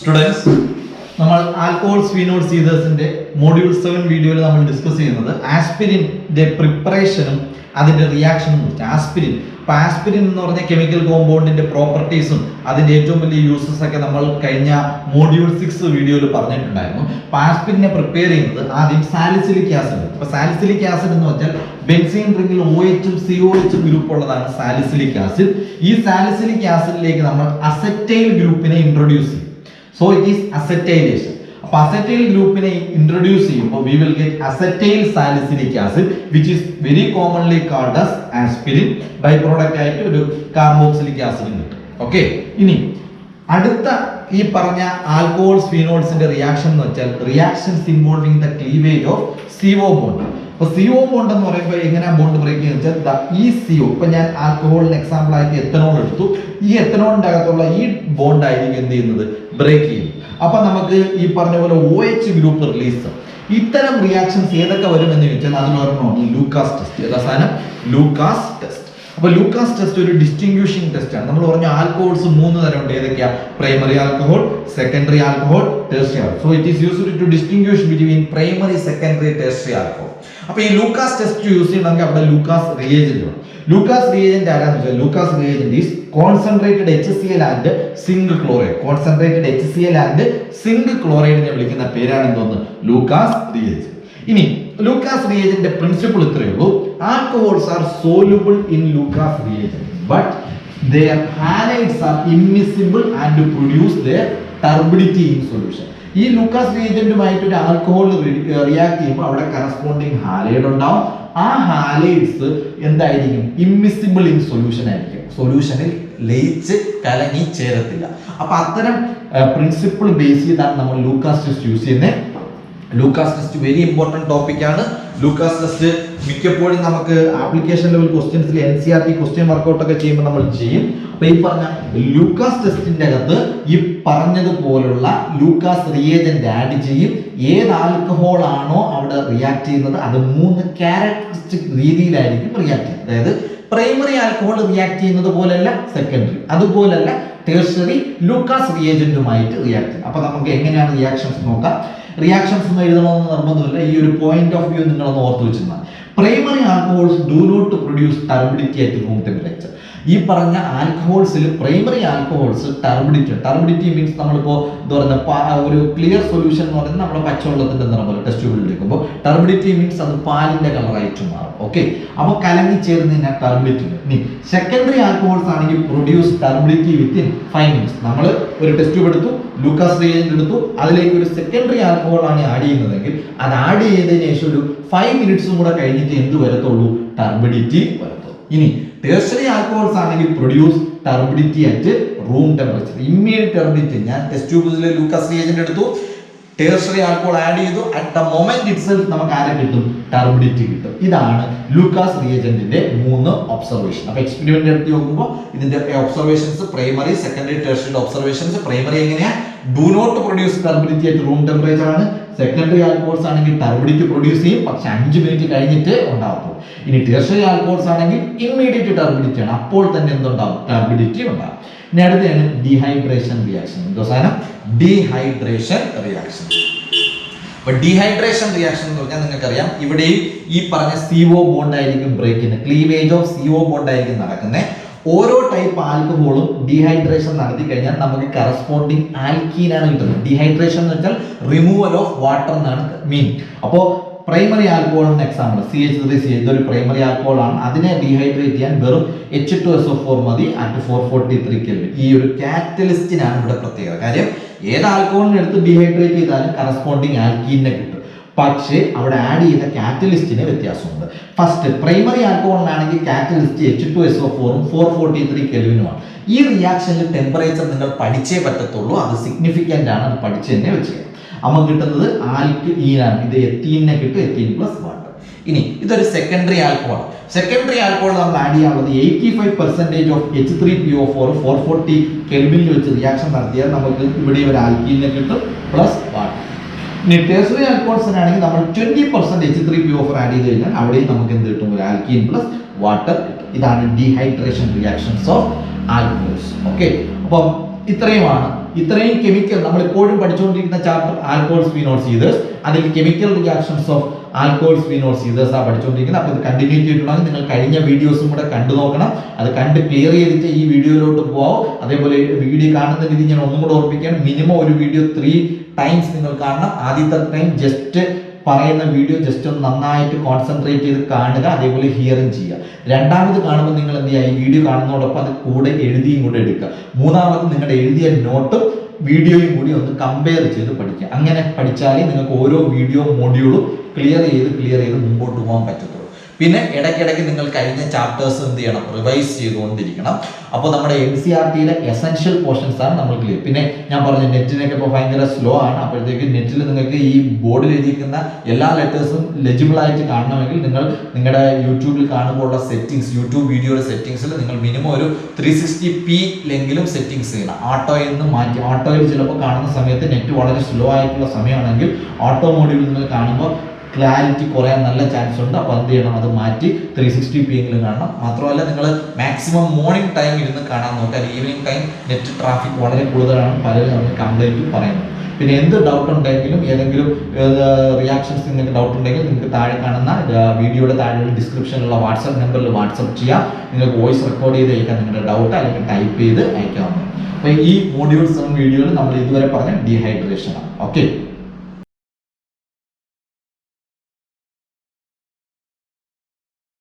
Students, നമ്മൾ alcohols phenols ഈതേഴ്സിന്റെ module 7 വീഡിയോയിൽ നമ്മൾ ഡിസ്കസ് ചെയ്യുന്നത് ആസ്പിരിന്റെ പ്രിപ്പറേഷനും അതിന്റെ റിയാക്ഷനും കുറിച്ച്. ആസ്പിരിൻ എന്ന് പറഞ്ഞ കെമിക്കൽ കോമ്പൗണ്ടിന്റെ പ്രോപ്പർട്ടീസും അതിന്റെ ഏറ്റവും വലിയ യൂസസ് ഒക്കെ നമ്മൾ കഴിഞ്ഞ മോഡ്യൂൾ 6 വീഡിയോയിൽ പറഞ്ഞിട്ടുണ്ടായിരുന്നു. അപ്പൊ ആസ്പിരിനെ പ്രിപ്പയർ ചെയ്യുന്നത് ആദ്യം സാലിസിലിക് ആസിഡ്. അപ്പൊ സാലിസിലിക് ആസിഡ് എന്ന് വെച്ചാൽ ബെൻസീൻ റിംഗിൽ OH COH ഗ്രൂപ്പ് ഉള്ളതാണ് സാലിസിലിക് ആസിഡ്. ഈ സാലിസിലിക് ആസിഡിലേക്ക് നമ്മൾ അസറ്റൈൽ ഗ്രൂപ്പിനെ ഇൻട്രൊഡ്യൂസ് ചെയ്യും. So it is acetylation. അപ്പോൾ അസറ്റൈൽ ഗ്രൂപ്പിനെ ഇൻട്രൊഡ്യൂസ് ചെയ്യുമ്പോൾ we will get acetyl salicylic acid which is very commonly called as aspirin. By product ആയിട്ട് ഒരു കാർബോക്സിലിക് ആസിഡ് കിട്ടും. ഓക്കെ, ഇനി അടുത്ത ഈ പറഞ്ഞ ആൽക്കഹോൾസ് ഫീനോൾസിന്റെ റിയാക്ഷൻ എന്ന് വെച്ചാൽ reactions involving the cleavage of CO bond. അപ്പൊ CO ബോണ്ട് എന്ന് പറയുമ്പോൾ എങ്ങനെയാ ബോണ്ട് ബ്രേക്ക് ചെയ്യുന്നത് വെച്ചാൽ ഈ CO, ഇപ്പൊ ഞാൻ ആൽക്കഹോളിന് എക്സാമ്പിൾ ആയിട്ട് എത്തനോൾ എടുത്തു. ഈ എത്തനോളിന്റെ അകത്തുള്ള ഈ ബോണ്ട് ആയിരിക്കും എന്ത് ചെയ്യുന്നത്, ബ്രേക്ക് ചെയ്യും. അപ്പൊ നമുക്ക് ഈ പറഞ്ഞ പോലെ OH ഗ്രൂപ്പ് റിലീസ്. ഇത്തരം റിയാക്ഷൻസ് ഏതൊക്കെ വരും എന്ന് ചോദിച്ചാൽ അതിനൊരെണ്ണമാണ് ലൂക്കാസ് ടെസ്റ്റ്. ഏതാ സാധനം? Lucas test. അപ്പൊ ലൂക്കാസ് ടെസ്റ്റ് ഒരു ഡിസ്റ്റിംഗ്വിഷിംഗ് ടെസ്റ്റ് ആണ്. നമ്മൾ പറഞ്ഞ ആൽക്കഹോൾസ് 3 തരം ഉണ്ട്. ഏതൊക്കെയാ? Primary alcohol, secondary alcohol, tertiary. So it is used to distinguish between primary, secondary, tertiary alcohol. അപ്പൊ ഈ ലൂക്കാസ് ടെസ്റ്റ് യൂസ് ചെയ്യണമെങ്കിൽ അവിടെ ലൂക്കാസ് റിയേജന്റ് വേണം. ലൂക്കാസ് റിയേജന്റ് ആരാന്ന് വെച്ചാൽ Lucas reagent is concentrated HCl and zinc chloride. Concentrated HCl and zinc ക്ലോറൈഡിനെ വിളിക്കുന്ന പേരാണ് എന്തോന്ന്? Lucas reagent. ഇനി ലൂക്കാസ് റിയേജന്റിന്റെ പ്രിൻസിപ്പിൾ ഇത്രയേ ഉള്ളൂ. Alcohols are soluble in Lucas reagent but their halides are immiscible and produce their turbidity in solution. ഈ Lucas റിയേജന്റുമായിട്ട് ഒരു ആൽക്കഹോൾ റിയാക്ട് ചെയ്യുമ്പോൾ അവിടെ കറസ്പോണ്ടിങ് ഹാലൈഡ് ഉണ്ടാവും. ആ ഹാലൈഡ്സ് എന്തായിരിക്കും? ഇമ്മിസിബിൾ ഇൻ സൊല്യൂഷൻ ആയിരിക്കും. സൊല്യൂഷനിൽ ലയിച്ച് കലങ്ങി ചേരത്തില്ല. അപ്പൊ അത്തരം പ്രിൻസിപ്പിൾ ബേസ് ചെയ്താണ് നമ്മൾ ലൂക്കാസ് ടെസ്റ്റ് യൂസ് ചെയ്യുന്നത്. Lucas test very important topic ആണ്. ലൂക്കാസ് ടെസ്റ്റ് മിക്കപ്പോഴും നമുക്ക് ആപ്ലിക്കേഷൻ ലെവൽ ക്വസ്റ്റ്യൻസിൽ NCERT ക്വസ്റ്റ്യൻ വർക്കൗട്ട് ഒക്കെ ചെയ്യുമ്പോൾ നമ്മൾ ചെയ്യും. അപ്പൊ ഈ പറഞ്ഞ ലൂക്കാസ് ടെസ്റ്റിന്റെ അകത്ത് ഈ പറഞ്ഞതുപോലുള്ള ലൂക്കാസ് റിയേജന്റ് ആഡ് ചെയ്യും. ഏത് ആൽക്കഹോൾ ആണോ അവിടെ റിയാക്ട് ചെയ്യുന്നത് അത് 3 ക്യാരക്ടറിസ്റ്റിക് രീതിയിലായിരിക്കും റിയാക്ട് ചെയ്യുന്നത്. അതായത് പ്രൈമറി ആൽക്കഹോൾ റിയാക്ട് ചെയ്യുന്നത് പോലെയല്ല സെക്കൻഡറി, അതുപോലല്ല ടെർഷ്യറി ലൂക്കാസ് റിയേജന്റുമായിട്ട് റിയാക്ട് ചെയ്യും. അപ്പൊ നമുക്ക് എങ്ങനെയാണ് റിയാക്ഷൻസ് നോക്കാം. റിയാക്ഷൻസ് ഒന്നും എഴുതണമെന്ന് നിർബന്ധമില്ല. ഈ ഒരു പോയിന്റ് ഓഫ് വ്യൂ നിങ്ങളൊന്ന് ഓർത്ത് വെച്ചിരുന്നാൽ primary alcohols do not produce turbidity at room temperature. ഈ പറഞ്ഞ ആൽക്കഹോൾസിൽ പ്രൈമറി ആൽക്കഹോൾസ് ടർബിഡിറ്റി മീൻസ് നമ്മളിപ്പോൾ എന്താ പറയുക, ഒരു ക്ലിയർ സൊല്യൂഷൻ എന്ന് പറയുന്നത് നമ്മുടെ പച്ചവെള്ളത്തിന്റെ നിറം പോലെ ടെസ്റ്റ് ട്യൂബിൽ എടുക്കുമ്പോൾ ടർബിഡിറ്റി മീൻസ് അത് പാലിന്റെ കളറായിട്ട് മാറും. ഓക്കെ, അപ്പോൾ കലങ്ങി ചേരുന്നതിനാ ടർബിഡിറ്റി. ഇനി സെക്കൻഡറി ആൽക്കഹോൾസ് ആണെങ്കിൽ പ്രൊഡ്യൂസ് ടർബിഡിറ്റി വിത്തിൻ 5 minutes. നമ്മൾ ഒരു ടെസ്റ്റ് ട്യൂബ് എടുത്തു, ലൂക്കാസ് റിയേജന്റ് എടുത്തു, അതിലേക്ക് ഒരു സെക്കൻഡറി ആൽക്കഹോൾ ആണ് ആഡ് ചെയ്യുന്നതെങ്കിൽ അത് ആഡ് ചെയ്തതിനു ശേഷം ഒരു 5 minutes കൂടെ കഴിഞ്ഞിട്ട് എന്ത് വരത്തുള്ളൂ? ടർബിഡിറ്റി വരത്തുള്ളൂ. ഇനി ടെർഷ്യറി ആൽക്കഹോൾസ് ആണെങ്കിൽ produce turbidity at room temperature. Immediate turbidity. ഞാൻ ടെസ്റ്റ് ട്യൂബിലെ ലൂക്കാസ് റിയേജന്റ് എടുത്തു, ടെർഷ്യറി ആൽക്കഹോൾ ആഡ് ചെയ്തു, അറ്റ് ദ മൊമെന്റ് ഇറ്റ്സെൽഫ് നമുക്ക് ആരെ കിട്ടും? ടർബിഡിറ്റി കിട്ടും. ഇതാണ് ലൂക്കാസ് റിയേജന്റിന്റെ 3 ഒബ്സർവേഷൻ. അപ്പൊ എക്സ്പെരിമെന്റ് എടുത്ത് നോക്കുമ്പോൾ ഇതിന്റെ observations primary, secondary, tertiary observations. Primary എങ്ങനെയാ? Do not produce turbidity at room temperature ആണ്. സെക്കൻഡറി ആൽക്കഹോൾസ് ആണെങ്കിൽ ടർബിഡിറ്റി പ്രൊഡ്യൂസ് ചെയ്യും, പക്ഷെ 5 minutes കഴിഞ്ഞിട്ട് ഉണ്ടാവും. ഇനി ടെർഷ്യറി ആൽക്കഹോൾസ് ആണെങ്കിൽ ഇമ്മീഡിയറ്റ് ടർബിഡിറ്റി ആണ്, അപ്പോൾ തന്നെ എന്തുണ്ടാവും? ടർബിഡിറ്റി ഉണ്ടാവും. ഇനി അടുത്താണ് ഡീഹൈഡ്രേഷൻ റിയാക്ഷൻ. എന്തോ സാധനം? Dehydration reaction. അപ്പൊ ഡീഹൈഡ്രേഷൻ റിയാക്ഷൻ എന്ന് പറഞ്ഞാൽ നിങ്ങൾക്കറിയാം, ഇവിടെയും ഈ പറഞ്ഞ CO ബോണ്ട് ആയിരിക്കും ബ്രേക്ക് ചെയ്യുന്നത്. ക്ലീവേജ് ഓഫ് CO ബോണ്ട് ആയിരിക്കും നടക്കുന്നത്. ഓരോ ടൈപ്പ് ആൽക്കഹോളും ഡീഹൈഡ്രേഷൻ നടത്തി കഴിഞ്ഞാൽ നമുക്ക് കറസ്പോണ്ടിങ് ആൽക്കീനാണ് കിട്ടുന്നത്. ഡീഹൈഡ്രേഷൻ എന്ന് വെച്ചാൽ റിമൂവൽ ഓഫ് വാട്ടർ എന്നാണ് മീൻ. അപ്പോൾ പ്രൈമറി ആൽക്കഹോളിന് എക്സാമ്പിൾ CH3CH ഇതൊരു പ്രൈമറി ആൽക്കഹോൾ ആണ്. അതിനെ ഡീഹൈഡ്രേറ്റ് ചെയ്യാൻ വെറും H2SO4 മതി അറ്റ് 443 Kelvin. ഈ ഒരു കാറ്റലിസ്റ്റിനാണ് ഇവിടെ പ്രത്യേകത. കാര്യം ഏത് ആൽക്കഹോളിനെ എടുത്ത് ഡീഹൈഡ്രേറ്റ് ചെയ്താലും കറസ്പോണ്ടിങ് ആൽക്കീനെ കിട്ടും. പക്ഷേ അവിടെ ആഡ് ചെയ്യുന്ന കാറ്റലിസ്റ്റിന് വ്യത്യാസമുണ്ട്. ഫസ്റ്റ് പ്രൈമറി ആൽക്കഹോളിനാണെങ്കിൽ കാറ്റലിസ്റ്റ് H2SO4 443 Kelvinമാണ്. ഈ റിയാക്ഷനിൽ ടെമ്പറേച്ചർ നിങ്ങൾ പഠിച്ചേ പറ്റത്തുള്ളൂ. അത് സിഗ്നിഫിക്കന്റ് ആണ്, അത് പഠിച്ച് തന്നെ വെച്ച്. നമുക്ക് കിട്ടുന്നത് ആൽക്കീനാണ്. ഇത് എത്തീനെ കിട്ടും, എത്തീൻ പ്ലസ് വാട്ടർ. ഇനി ഇതൊരു സെക്കൻഡറി ആൽക്കഹോൾ. സെക്കൻഡറി ആൽക്കഹോൾ നമ്മൾ ആഡ് ചെയ്യാനുള്ളത് 85% ഓഫ് H3PO4 440 Kelvinൽ വെച്ച് റിയാക്ഷൻ നടത്തിയാൽ നമുക്ക് ഇവിടെ ഒരു ആൽക്കീനെ കിട്ടും പ്ലസ് വാട്ടർ. ഇനി ടെർഷ്യറി ആൽക്കഹോൾസിനാണെങ്കിൽ നമ്മൾ 20% H3PO4 ആഡ് ചെയ്ത് കഴിഞ്ഞാൽ അവിടെയും നമുക്ക് എന്ത് കിട്ടും? ഒരു ആൽക്കീൻ പ്ലസ് വാട്ടർ കിട്ടും. ഇതാണ് dehydration reactions of alcohols. Okay, അപ്പം ഇത്രയുമാണ് ഇത്രയും കെമിക്കൽ നമ്മൾ എപ്പോഴും പഠിച്ചുകൊണ്ടിരിക്കുന്ന ചാപ്റ്റർ ആൽക്കഹോൾസ് ഫീനോൾസ് ഈതേഴ്സ്, അതിൽ chemical reactions of alcohols phenols ethers ആ പഠിച്ചുകൊണ്ടിരിക്കുന്നത്. അപ്പോൾ ഇത് കണ്ടിന്യൂ ചെയ്തിട്ടുണ്ടെങ്കിൽ നിങ്ങൾ കഴിഞ്ഞ വീഡിയോസും കൂടെ കണ്ടു നോക്കണം. അത് കണ്ട് ക്ലിയർ ചെയ്തിട്ട് ഈ വീഡിയോയിലോട്ട് പോകാം. അതേപോലെ വീഡിയോ കാണുന്ന രീതി ഞാൻ ഒന്നും കൂടെ ഓർപ്പിക്കുകയാണ്, മിനിമം ഒരു വീഡിയോ 3 times നിങ്ങൾ കാണണം. ആദ്യത്തെ ടൈം ജസ്റ്റ് പറയുന്ന വീഡിയോ ജസ്റ്റ് ഒന്ന് നന്നായിട്ട് കോൺസെൻട്രേറ്റ് ചെയ്ത് കാണുക, അതേപോലെ ഹിയറിംഗ് ചെയ്യുക. രണ്ടാമത് കാണുമ്പോൾ നിങ്ങൾ എന്ത് ചെയ്യുക, ഈ വീഡിയോ കാണുന്നതോടൊപ്പം അത് കൂടെ എഴുതിയും കൂടെ എടുക്കുക. മൂന്നാമത് നിങ്ങളുടെ എഴുതിയ നോട്ടും വീഡിയോയും കൂടി ഒന്ന് കമ്പയർ ചെയ്ത് പഠിക്കുക. അങ്ങനെ പഠിച്ചാലേ നിങ്ങൾക്ക് ഓരോ വീഡിയോ മോഡ്യൂളും ക്ലിയർ ചെയ്ത് മുമ്പോട്ട് പോകാൻ പറ്റത്തുള്ളൂ. പിന്നെ ഇടയ്ക്കിടയ്ക്ക് നിങ്ങൾ കഴിഞ്ഞ ചാപ്റ്റേഴ്സ് എന്ത് ചെയ്യണം, റിവൈസ് ചെയ്തുകൊണ്ടിരിക്കണം. അപ്പോൾ നമ്മുടെ NCERTയിലെ എസെൻഷ്യൽ പോർഷൻസ് ആണ് നമ്മൾ ക്ലിയർ. പിന്നെ ഞാൻ പറഞ്ഞു നെറ്റിനൊക്കെ ഇപ്പോൾ ഭയങ്കര സ്ലോ ആണ്. അപ്പോഴത്തേക്ക് നെറ്റിൽ നിങ്ങൾക്ക് ഈ ബോർഡിൽ എഴുതിയിരിക്കുന്ന എല്ലാ ലെറ്റേഴ്സും ലെജിബിൾ ആയിട്ട് കാണണമെങ്കിൽ നിങ്ങൾ നിങ്ങളുടെ യൂട്യൂബിൽ കാണുമ്പോൾ ഉള്ള സെറ്റിംഗ്സ്, യൂട്യൂബ് വീഡിയോയുടെ സെറ്റിംഗ്സിൽ നിങ്ങൾ മിനിമം ഒരു 360p ലെങ്കിലും സെറ്റിംഗ്സ് ചെയ്യണം. ഓട്ടോയിൽ നിന്ന് മാറ്റി, ഓട്ടോയിൽ ചിലപ്പോൾ കാണുന്ന സമയത്ത് നെറ്റ് വളരെ സ്ലോ ആയിട്ടുള്ള സമയമാണെങ്കിൽ ഓട്ടോ മോഡിൽ നിങ്ങൾ കാണുമ്പോൾ ക്ലാരിറ്റി കുറയാൻ നല്ല ചാൻസ് ഉണ്ട്. അപ്പോൾ എന്ത് ചെയ്യണം, അത് മാറ്റി 360p എങ്കിലും കാണണം. മാത്രമല്ല നിങ്ങൾ മാക്സിമം മോർണിംഗ് ടൈം ഇരുന്ന് കാണാൻ നോക്കുക. ഈവനിങ് ടൈം നെറ്റ് ട്രാഫിക് വളരെ കൂടുതലാണ്, പലരും നമ്മൾ കംപ്ലൈൻറ്റ് പറയുന്നത്. പിന്നെ എന്ത് ഡൗട്ട് ഉണ്ടെങ്കിലും, ഏതെങ്കിലും റിയാക്ഷൻസ് നിങ്ങൾക്ക് ഡൗട്ട് ഉണ്ടെങ്കിൽ നിങ്ങൾക്ക് താഴെ കാണുന്ന വീഡിയോയുടെ താഴെയുള്ള ഡിസ്ക്രിപ്ഷനിലുള്ള വാട്സാപ്പ് നമ്പറിൽ വാട്സപ്പ് ചെയ്യാം. നിങ്ങൾക്ക് വോയിസ് റെക്കോർഡ് ചെയ്ത് അയക്കാം നിങ്ങളുടെ ഡൗട്ട്, അല്ലെങ്കിൽ ടൈപ്പ് ചെയ്ത് അയക്കാവുന്നതാണ്. അപ്പോൾ ഈ മോഡ്യൂൾ 7 വീഡിയോയിൽ നമ്മൾ ഇതുവരെ പറഞ്ഞ ഡീഹൈഡ്രേഷൻ ആണ്. ഓക്കെ.